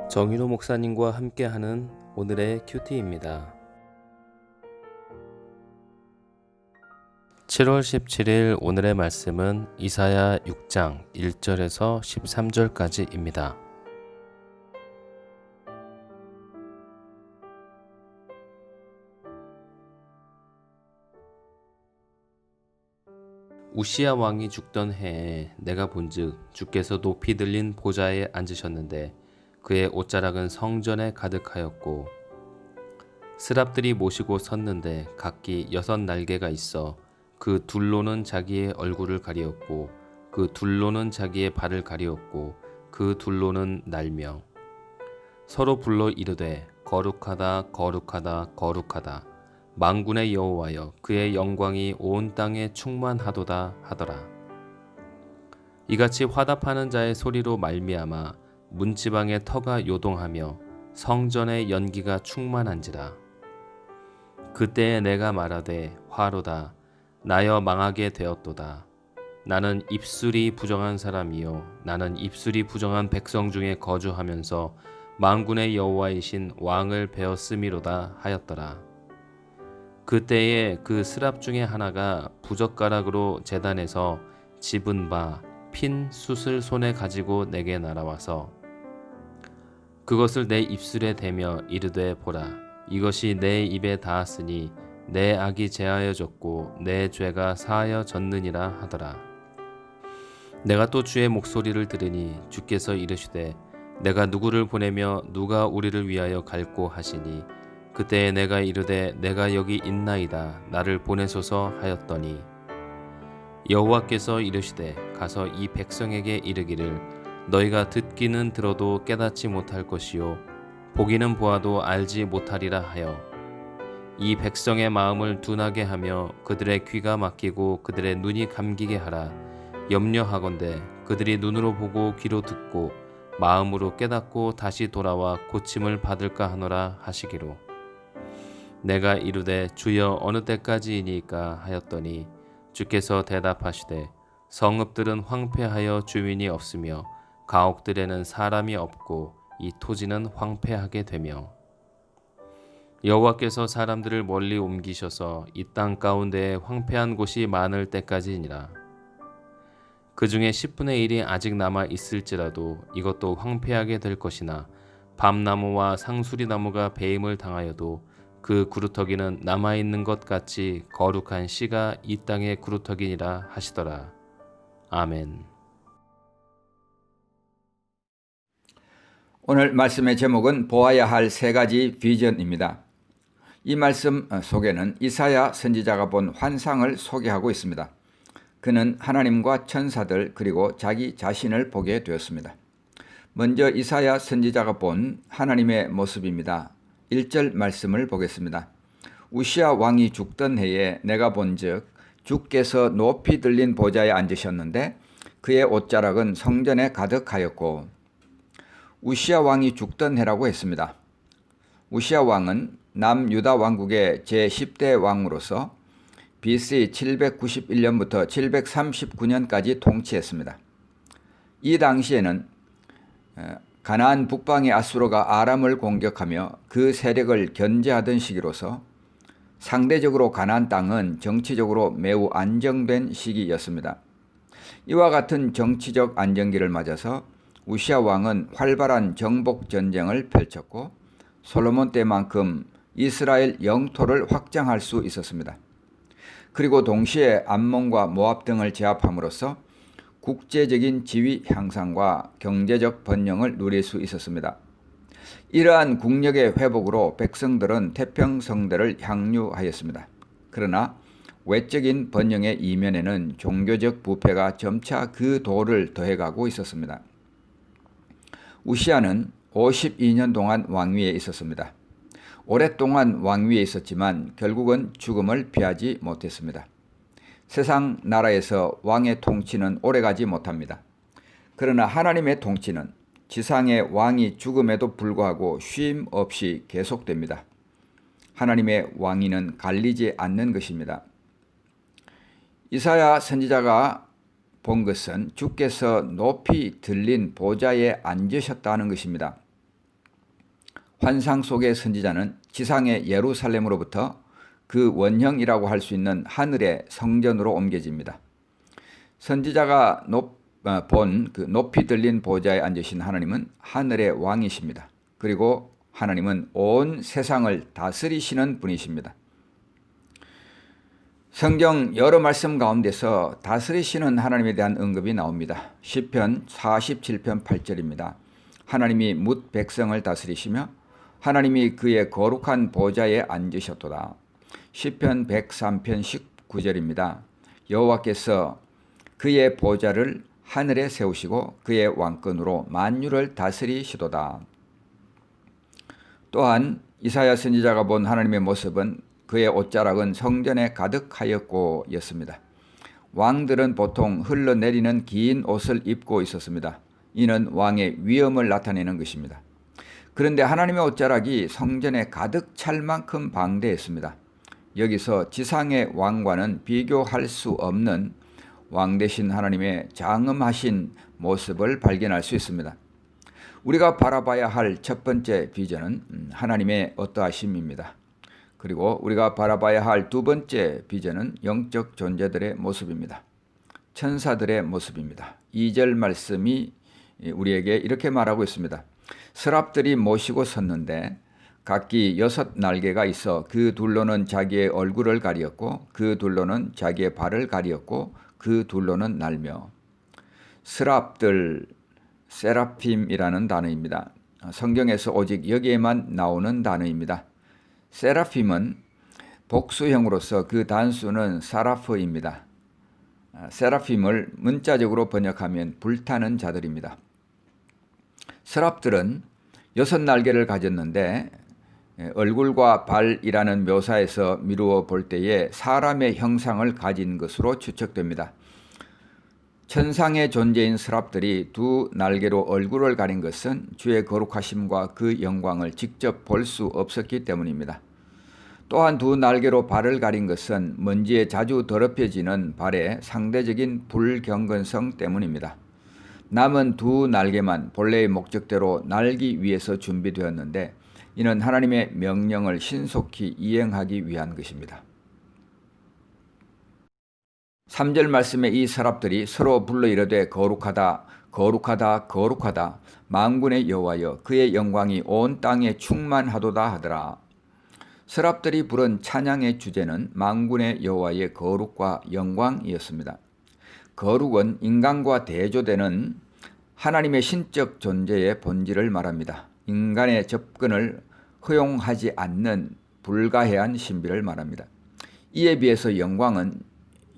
정윤호 목사님과 함께하는 오늘의 큐티입니다. 7월 17일 오늘의 말씀은 이사야 6장 1절에서 13절까지입니다. 우시야 왕이 죽던 해에 내가 본즉 주께서 높이 들린 보좌에 앉으셨는데 그의 옷자락은 성전에 가득하였고 스랍들이 모시고 섰는데 각기 6날개가 있어 그 둘로는 자기의 얼굴을 가리었고 그 둘로는 자기의 발을 가리었고 그 둘로는 날며 서로 불러 이르되 거룩하다 거룩하다 거룩하다 만군의 여호와여 그의 영광이 온 땅에 충만하도다 하더라. 이같이 화답하는 자의 소리로 말미암아 문지방의 터가 요동하며 성전의 연기가 충만한지라. 그때에 내가 말하되 화로다 나여 망하게 되었도다. 나는 입술이 부정한 사람이요 나는 입술이 부정한 백성 중에 거주하면서 만군의 여호와이신 왕을 베었음이로다 하였더라. 그때에 그 스랍 중에 하나가 부젓가락으로 제단에서 집은 바 핀 숯을 손에 가지고 내게 날아와서 그것을 내 입술에 대며 이르되 보라 이것이 내 입에 닿았으니 내 악이 제하여졌고 내 죄가 사하여졌느니라 하더라. 내가 또 주의 목소리를 들으니 주께서 이르시되 내가 누구를 보내며 누가 우리를 위하여 갈꼬 하시니 그때에 내가 이르되 내가 여기 있나이다 나를 보내소서 하였더니 여호와께서 이르시되 가서 이 백성에게 이르기를 너희가 듣기는 들어도 깨닫지 못할 것이요 보기는 보아도 알지 못하리라 하여 이 백성의 마음을 둔하게 하며 그들의 귀가 막히고 그들의 눈이 감기게 하라. 염려하건대 그들이 눈으로 보고 귀로 듣고 마음으로 깨닫고 다시 돌아와 고침을 받을까 하노라 하시기로. 내가 이르되 주여 어느 때까지이니까 하였더니 주께서 대답하시되 성읍들은 황폐하여 주민이 없으며 가옥들에는 사람이 없고 이 토지는 황폐하게 되며 여호와께서 사람들을 멀리 옮기셔서 이 땅 가운데에 황폐한 곳이 많을 때까지니라. 그 중에 10분의 1이 아직 남아 있을지라도 이것도 황폐하게 될 것이나 밤나무와 상수리나무가 배임을 당하여도 그 구루터기는 남아있는 것 같이 거룩한 씨가 이 땅의 구루터기니라 하시더라. 아멘. 오늘 말씀의 제목은 보아야 할 3가지 비전입니다. 이 말씀 속에는 이사야 선지자가 본 환상을 소개하고 있습니다. 그는 하나님과 천사들 그리고 자기 자신을 보게 되었습니다. 먼저 이사야 선지자가 본 하나님의 모습입니다. 1절 말씀을 보겠습니다. 우시야 왕이 죽던 해에 내가 본즉 주께서 높이 들린 보좌에 앉으셨는데 그의 옷자락은 성전에 가득하였고. 우시야 왕이 죽던 해라고 했습니다. 우시야 왕은 남유다 왕국의 제10대 왕으로서 BC 791년부터 739년까지 통치했습니다. 이 당시에는 가나안 북방의 아수르가 아람을 공격하며 그 세력을 견제하던 시기로서 상대적으로 가나안 땅은 정치적으로 매우 안정된 시기였습니다. 이와 같은 정치적 안정기를 맞아서 우시야 왕은 활발한 정복 전쟁을 펼쳤고 솔로몬 때만큼 이스라엘 영토를 확장할 수 있었습니다. 그리고 동시에 암몬과 모압 등을 제압함으로써 국제적인 지위 향상과 경제적 번영을 누릴 수 있었습니다. 이러한 국력의 회복으로 백성들은 태평성대를 향유하였습니다. 그러나 외적인 번영의 이면에는 종교적 부패가 점차 그 도를 더해가고 있었습니다. 우시야는 52년 동안 왕위에 있었습니다. 오랫동안 왕위에 있었지만 결국은 죽음을 피하지 못했습니다. 세상 나라에서 왕의 통치는 오래가지 못합니다. 그러나 하나님의 통치는 지상의 왕이 죽음에도 불구하고 쉼 없이 계속됩니다. 하나님의 왕위는 갈리지 않는 것입니다. 이사야 선지자가 본 것은 주께서 높이 들린 보좌에 앉으셨다는 것입니다. 환상 속의 선지자는 지상의 예루살렘으로부터 그 원형이라고 할 수 있는 하늘의 성전으로 옮겨집니다. 선지자가 본 그 높이 들린 보좌에 앉으신 하나님은 하늘의 왕이십니다. 그리고 하나님은 온 세상을 다스리시는 분이십니다. 성경 여러 말씀 가운데서 다스리시는 하나님에 대한 언급이 나옵니다. 시편 47편 8절입니다. 하나님이 뭇 백성을 다스리시며 하나님이 그의 거룩한 보좌에 앉으셨도다. 시편 103편 19절입니다. 여호와께서 그의 보좌를 하늘에 세우시고 그의 왕권으로 만유를 다스리시도다. 또한 이사야 선지자가 본 하나님의 모습은 그의 옷자락은 성전에 가득하였고 였습니다. 왕들은 보통 흘러내리는 긴 옷을 입고 있었습니다. 이는 왕의 위엄을 나타내는 것입니다. 그런데 하나님의 옷자락이 성전에 가득 찰 만큼 방대했습니다. 여기서 지상의 왕과는 비교할 수 없는 왕 되신 하나님의 장엄하신 모습을 발견할 수 있습니다. 우리가 바라봐야 할 첫 번째 비전은 하나님의 어떠하심입니다. 그리고 우리가 바라봐야 할 두 번째 비전은 영적 존재들의 모습입니다. 천사들의 모습입니다. 2절 말씀이 우리에게 이렇게 말하고 있습니다. 서랍들이 모시고 섰는데 각기 6날개가 있어 그 둘로는 자기의 얼굴을 가리었고 그 둘로는 자기의 발을 가리었고 그 둘로는 날며. 서랍들, 세라핌이라는 단어입니다. 성경에서 오직 여기에만 나오는 단어입니다. 세라핌은 복수형으로서 그 단수는 사라프입니다. 세라핌을 문자적으로 번역하면 불타는 자들입니다. 서랍들은 6날개를 가졌는데 얼굴과 발이라는 묘사에서 미루어 볼 때에 사람의 형상을 가진 것으로 추측됩니다. 천상의 존재인 서랍들이 두 날개로 얼굴을 가린 것은 주의 거룩하심과 그 영광을 직접 볼 수 없었기 때문입니다. 또한 두 날개로 발을 가린 것은 먼지에 자주 더럽혀지는 발의 상대적인 불경건성 때문입니다. 남은 두 날개만 본래의 목적대로 날기 위해서 준비되었는데 이는 하나님의 명령을 신속히 이행하기 위한 것입니다. 3절 말씀에 이 서랍들이 서로 불러 이르되 거룩하다 거룩하다 거룩하다 만군의 여호와여 그의 영광이 온 땅에 충만하도다 하더라. 서랍들이 부른 찬양의 주제는 만군의 여호와의 거룩과 영광이었습니다. 거룩은 인간과 대조되는 하나님의 신적 존재의 본질을 말합니다. 인간의 접근을 허용하지 않는 불가해한 신비를 말합니다. 이에 비해서 영광은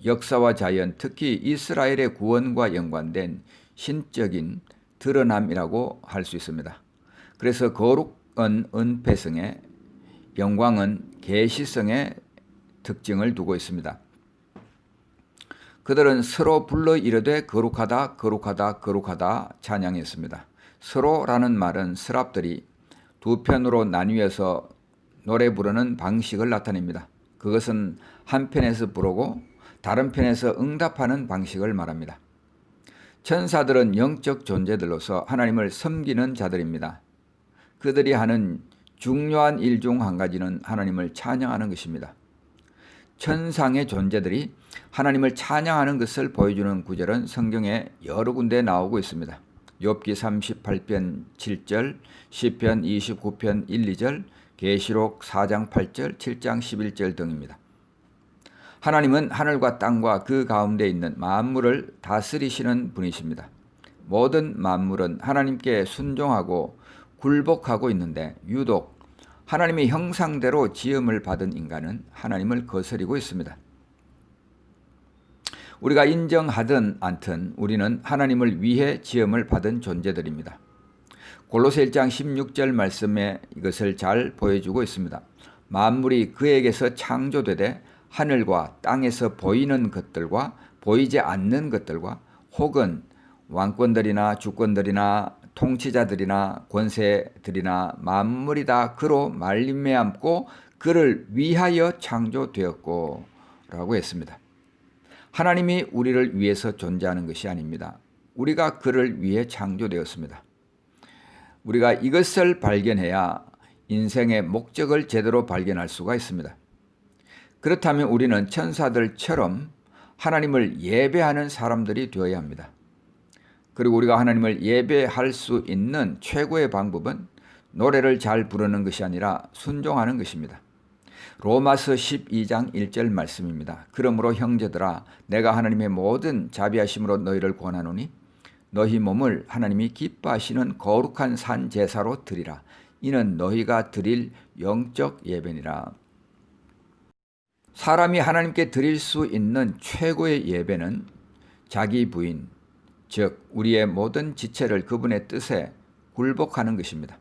역사와 자연, 특히 이스라엘의 구원과 연관된 신적인 드러남이라고 할 수 있습니다. 그래서 거룩은 은폐성에, 영광은 계시성의 특징을 두고 있습니다. 그들은 서로 불러 이르되 거룩하다 거룩하다 거룩하다 찬양했습니다. 서로라는 말은 서랍들이 두 편으로 나뉘어서 노래 부르는 방식을 나타냅니다. 그것은 한 편에서 부르고 다른 편에서 응답하는 방식을 말합니다. 천사들은 영적 존재들로서 하나님을 섬기는 자들입니다. 그들이 하는 중요한 일 중 한 가지는 하나님을 찬양하는 것입니다. 천상의 존재들이 하나님을 찬양하는 것을 보여주는 구절은 성경에 여러 군데 나오고 있습니다. 욥기 38편 7절, 시편 29편 1, 2절, 계시록 4장 8절, 7장 11절 등입니다. 하나님은 하늘과 땅과 그 가운데 있는 만물을 다스리시는 분이십니다. 모든 만물은 하나님께 순종하고 굴복하고 있는데 유독 하나님의 형상대로 지음을 받은 인간은 하나님을 거스리고 있습니다. 우리가 인정하든 않든 우리는 하나님을 위해 지음을 받은 존재들입니다. 골로새 1장 16절 말씀에 이것을 잘 보여주고 있습니다. 만물이 그에게서 창조되되 하늘과 땅에서 보이는 것들과 보이지 않는 것들과 혹은 왕권들이나 주권들이나 통치자들이나 권세들이나 만물이 다 그로 말미암고 그를 위하여 창조되었고 라고 했습니다. 하나님이 우리를 위해서 존재하는 것이 아닙니다. 우리가 그를 위해 창조되었습니다. 우리가 이것을 발견해야 인생의 목적을 제대로 발견할 수가 있습니다. 그렇다면 우리는 천사들처럼 하나님을 예배하는 사람들이 되어야 합니다. 그리고 우리가 하나님을 예배할 수 있는 최고의 방법은 노래를 잘 부르는 것이 아니라 순종하는 것입니다. 로마서 12장 1절 말씀입니다. 그러므로 형제들아 내가 하나님의 모든 자비하심으로 너희를 권하노니 너희 몸을 하나님이 기뻐하시는 거룩한 산 제사로 드리라. 이는 너희가 드릴 영적 예배니라. 사람이 하나님께 드릴 수 있는 최고의 예배는 자기 부인, 즉 우리의 모든 지체를 그분의 뜻에 굴복하는 것입니다.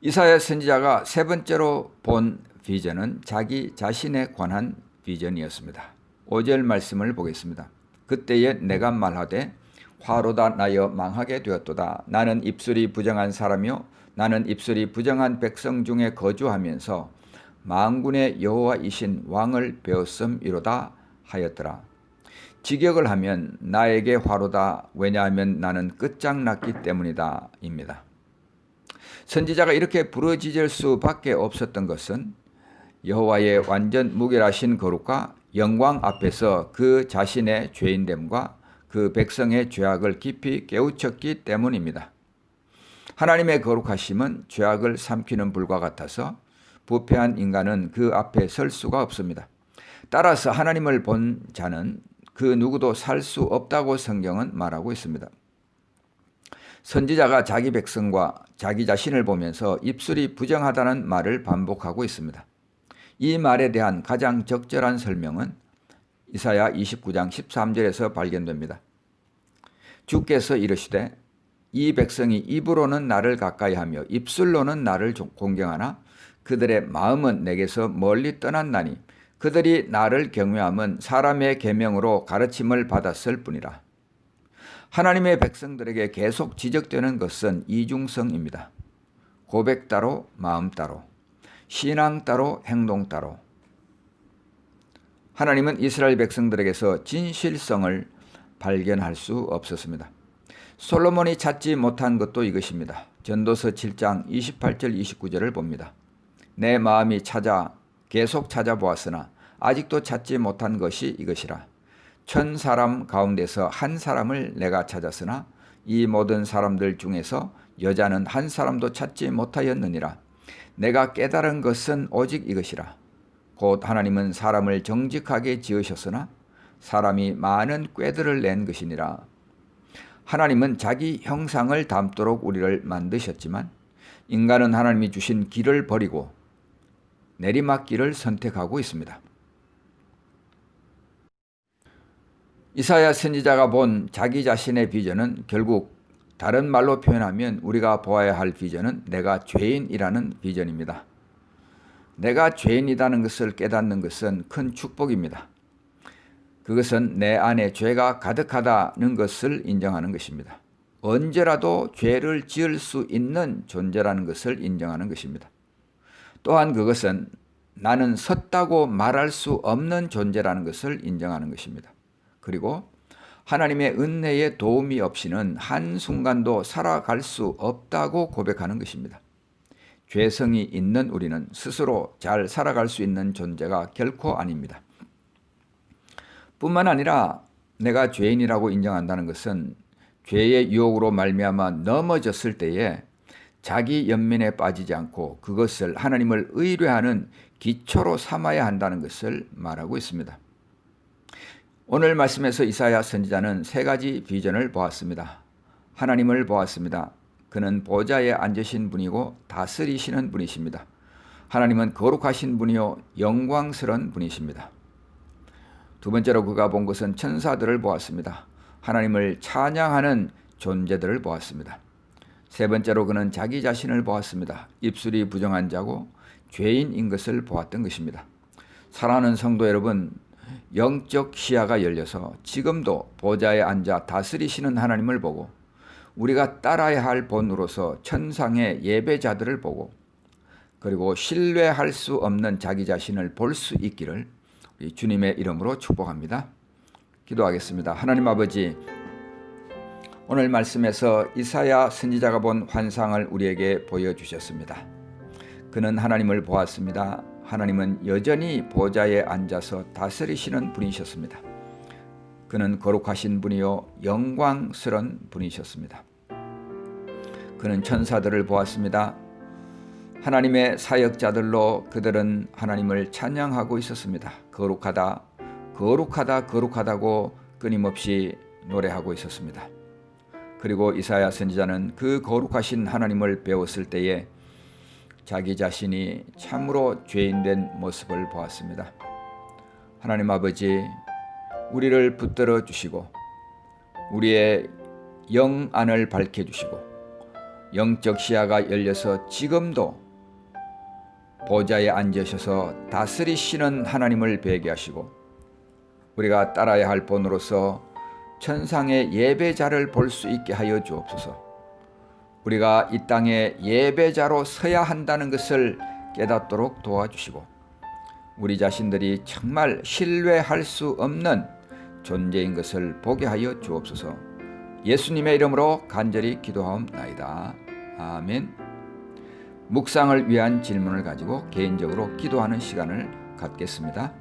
이사야 선지자가 세 번째로 본 비전은 자기 자신에 관한 비전이었습니다. 5절 말씀을 보겠습니다. 그때에 내가 말하되 화로다 나여 망하게 되었도다. 나는 입술이 부정한 사람이요 나는 입술이 부정한 백성 중에 거주하면서 만군의 여호와이신 왕을 배웠음이로다 하였더라. 직역을 하면 나에게 화로다. 왜냐하면 나는 끝장났기 때문이다 입니다. 선지자가 이렇게 부르짖을 수밖에 없었던 것은 여호와의 완전 무결하신 거룩과 영광 앞에서 그 자신의 죄인됨과 그 백성의 죄악을 깊이 깨우쳤기 때문입니다. 하나님의 거룩하심은 죄악을 삼키는 불과 같아서 부패한 인간은 그 앞에 설 수가 없습니다. 따라서 하나님을 본 자는 그 누구도 살 수 없다고 성경은 말하고 있습니다. 선지자가 자기 백성과 자기 자신을 보면서 입술이 부정하다는 말을 반복하고 있습니다. 이 말에 대한 가장 적절한 설명은 이사야 29장 13절에서 발견됩니다. 주께서 이르시되 이 백성이 입으로는 나를 가까이하며 입술로는 나를 공경하나 그들의 마음은 내게서 멀리 떠났나니 그들이 나를 경외함은 사람의 계명으로 가르침을 받았을 뿐이라. 하나님의 백성들에게 계속 지적되는 것은 이중성입니다. 고백 따로 마음 따로, 신앙 따로 행동 따로. 하나님은 이스라엘 백성들에게서 진실성을 발견할 수 없었습니다. 솔로몬이 찾지 못한 것도 이것입니다. 전도서 7장 28절 29절을 봅니다. 내 마음이 계속 찾아보았으나 아직도 찾지 못한 것이 이것이라. 1000사람 가운데서 한 사람을 내가 찾았으나 이 모든 사람들 중에서 여자는 한 사람도 찾지 못하였느니라. 내가 깨달은 것은 오직 이것이라. 곧 하나님은 사람을 정직하게 지으셨으나 사람이 많은 꾀들을 낸 것이니라. 하나님은 자기 형상을 닮도록 우리를 만드셨지만 인간은 하나님이 주신 길을 버리고 내리막길을 선택하고 있습니다. 이사야 선지자가 본 자기 자신의 비전은 결국 다른 말로 표현하면 우리가 보아야 할 비전은 내가 죄인이라는 비전입니다. 내가 죄인이라는 것을 깨닫는 것은 큰 축복입니다. 그것은 내 안에 죄가 가득하다는 것을 인정하는 것입니다. 언제라도 죄를 지을 수 있는 존재라는 것을 인정하는 것입니다. 또한 그것은 나는 섰다고 말할 수 없는 존재라는 것을 인정하는 것입니다. 그리고 하나님의 은혜의 도움이 없이는 한순간도 살아갈 수 없다고 고백하는 것입니다. 죄성이 있는 우리는 스스로 잘 살아갈 수 있는 존재가 결코 아닙니다. 뿐만 아니라 내가 죄인이라고 인정한다는 것은 죄의 유혹으로 말미암아 넘어졌을 때에 자기 연민에 빠지지 않고 그것을 하나님을 의뢰하는 기초로 삼아야 한다는 것을 말하고 있습니다. 오늘 말씀에서 이사야 선지자는 세 가지 비전을 보았습니다. 하나님을 보았습니다. 그는 보좌에 앉으신 분이고 다스리시는 분이십니다. 하나님은 거룩하신 분이요 영광스러운 분이십니다. 두 번째로 그가 본 것은 천사들을 보았습니다. 하나님을 찬양하는 존재들을 보았습니다. 세 번째로 그는 자기 자신을 보았습니다. 입술이 부정한 자고 죄인인 것을 보았던 것입니다. 사랑하는 성도 여러분, 영적 시야가 열려서 지금도 보좌에 앉아 다스리시는 하나님을 보고 우리가 따라야 할 본으로서 천상의 예배자들을 보고 그리고 신뢰할 수 없는 자기 자신을 볼 수 있기를 우리 주님의 이름으로 축복합니다. 기도하겠습니다. 하나님 아버지, 오늘 말씀에서 이사야 선지자가 본 환상을 우리에게 보여주셨습니다. 그는 하나님을 보았습니다. 하나님은 여전히 보좌에 앉아서 다스리시는 분이셨습니다. 그는 거룩하신 분이요 영광스러운 분이셨습니다. 그는 천사들을 보았습니다. 하나님의 사역자들로 그들은 하나님을 찬양하고 있었습니다. 거룩하다, 거룩하다, 거룩하다고 끊임없이 노래하고 있었습니다. 그리고 이사야 선지자는 그 거룩하신 하나님을 배웠을 때에 자기 자신이 참으로 죄인된 모습을 보았습니다. 하나님 아버지, 우리를 붙들어 주시고 우리의 영 안을 밝혀주시고 영적 시야가 열려서 지금도 보좌에 앉으셔서 다스리시는 하나님을 뵈게 하시고 우리가 따라야 할 본으로서 천상의 예배자를 볼 수 있게 하여 주옵소서. 우리가 이 땅에 예배자로 서야 한다는 것을 깨닫도록 도와주시고 우리 자신들이 정말 신뢰할 수 없는 존재인 것을 보게 하여 주옵소서. 예수님의 이름으로 간절히 기도하옵나이다. 아멘. 묵상을 위한 질문을 가지고 개인적으로 기도하는 시간을 갖겠습니다.